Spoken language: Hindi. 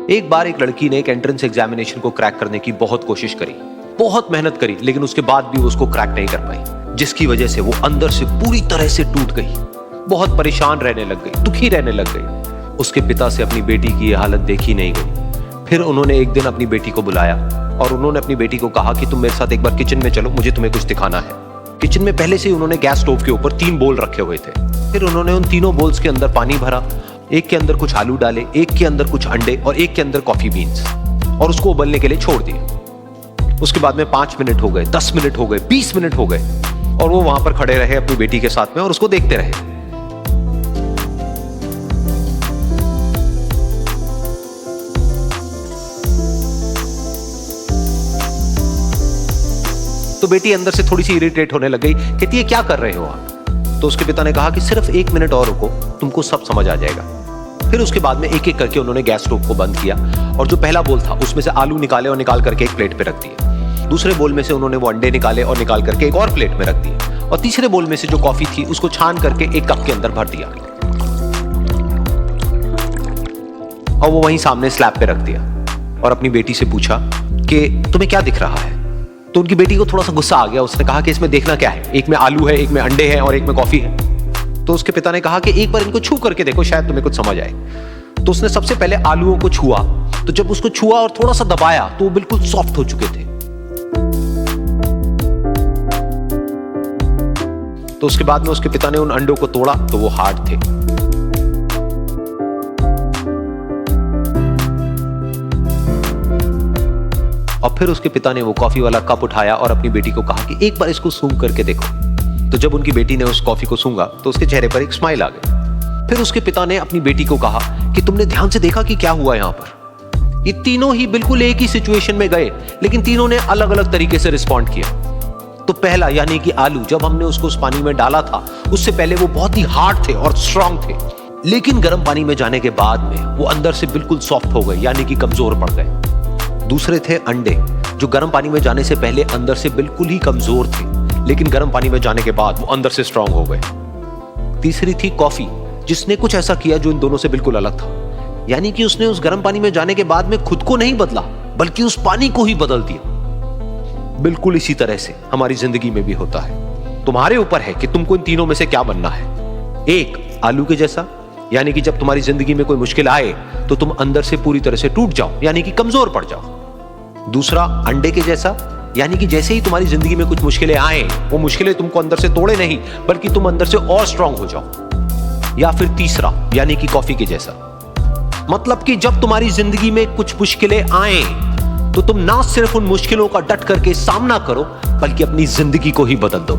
एक बार एक लड़की ने एक एंट्रेंस एग्जामिनेशन को क्रैक करने की बहुत कोशिश करी, बहुत मेहनत करी, लेकिन उसके बाद भी वो उसको क्रैक नहीं कर पाई, जिसकी वजह से वो अंदर से पूरी तरह से टूट गई, बहुत परेशान रहने लग गई, दुखी रहने लग गई। उसके पिता से अपनी बेटी की ये हालत देखी नहीं गई। फिर उन्होंने एक दिन अपनी बेटी को बुलाया और उन्होंने अपनी बेटी को कहा कि तुम मेरे साथ एक बार किचन में चलो, मुझे तुम्हें कुछ दिखाना है। किचन में पहले से ही उन्होंने गैस स्टोव के ऊपर 3 बोल रखे हुए थे। फिर उन्होंने उन तीनों बोल्स के अंदर पानी भरा, एक के अंदर कुछ आलू डाले, एक के अंदर कुछ अंडे और एक के अंदर कॉफी बीन्स, और उसको उबलने के लिए छोड़ दिया। उसके बाद में 5 मिनट हो गए, 10 मिनट हो गए, 20 मिनट हो गए, और वो वहां पर खड़े रहे अपनी बेटी के साथ में और उसको देखते रहे। तो बेटी अंदर से थोड़ी सी इरिटेट होने लग गई, कहती है क्या कर रहे हो आप? तो उसके पिता ने कहा कि सिर्फ 1 मिनट और रुको, तुमको सब समझ आ जाएगा। फिर उसके बाद में एक एक करके उन्होंने गैस स्टोव को बंद किया और जो पहला बोल था उसमें से आलू निकाले और निकाल करके एक प्लेट पे रख दिए। दूसरे बोल में से उन्होंने वो अंडे निकाले और निकाल करके एक और प्लेट में रख दिए, और तीसरे बोल में से जो कॉफी थी उसको छान करके एक कप के अंदर भर दिया और वो वहीं सामने स्लैब पे रख दिया और अपनी बेटी से पूछा कि तुम्हें क्या दिख रहा है? तो उनकी बेटी को थोड़ा सा गुस्सा आ गया। उसने कहा कि इसमें देखना क्या है, एक में आलू है, एक में अंडे हैं और एक में कॉफी है। तो उसके पिता ने कहा कि एक बार इनको छू करके देखो, शायद तुम्हें कुछ समझ आए। तो उसने सबसे पहले आलूओं को छुआ, तो जब उसको छुआ और थोड़ा सा दबाया तो वो बिल्कुल सॉफ्ट हो चुके थे। तो उसके बाद में उसके पिता ने उन अंडों को तोड़ा तो वो हार्ड थे। और फिर उसके पिता ने वो कॉफी वाला कप उठाया और अपनी बेटी को कहा कि एक बार इसको सूंघ करके देखो। तो जब उनकी बेटी ने उस कॉफी को सूंघा तो उसके चेहरे पर एक स्माइल आ गई। फिर उसके पिता ने अपनी बेटी को कहा कि तुमने ध्यान से देखा कि क्या हुआ यहां पर? ये तीनों ही बिल्कुल एक ही सिचुएशन में गए, लेकिन तीनों ने अलग अलग तरीके से रिस्पॉन्ड किया। तो पहला यानी कि आलू, जब हमने उसको उस पानी में डाला था उससे पहले वो बहुत ही हार्ड थे और स्ट्रांग थे, लेकिन गर्म पानी में जाने के बाद में वो अंदर से बिल्कुल सॉफ्ट हो गए, यानी कि कमजोर पड़ गए। दूसरे थे अंडे, जो गर्म पानी में जाने से पहले अंदर से बिल्कुल ही कमजोर थे, लेकिन गर्म पानी में जाने के बाद वो अंदर से स्ट्रांग हो गए। तीसरी थी कॉफी, जिसने कुछ ऐसा किया जो इन दोनों से बिल्कुल अलग था, यानी कि उसने उस गर्म पानी में जाने के बाद में खुद को नहीं बदला, बल्कि उस पानी को ही बदल दिया। बिल्कुल इसी तरह से हमारी जिंदगी में भी होता है। तुम्हारे ऊपर है कि तुमको इन तीनों में से क्या बनना है। एक, आलू के जैसा, यानी कि जब तुम्हारी जिंदगी में कोई मुश्किल आए तो तुम अंदर से पूरी तरह से टूट जाओ, यानी कि कमजोर पड़ जाओ। दूसरा, अंडे के जैसा, यानी कि जैसे ही तुम्हारी जिंदगी में कुछ मुश्किलें आए, वो मुश्किलें तुमको अंदर से तोड़े नहीं, बल्कि तुम अंदर से और स्ट्रांग हो जाओ। या फिर तीसरा, यानी कि कॉफी के जैसा, मतलब कि जब तुम्हारी जिंदगी में कुछ मुश्किलें आए तो तुम ना सिर्फ उन मुश्किलों का डट करके सामना करो, बल्कि अपनी जिंदगी को ही बदल दो।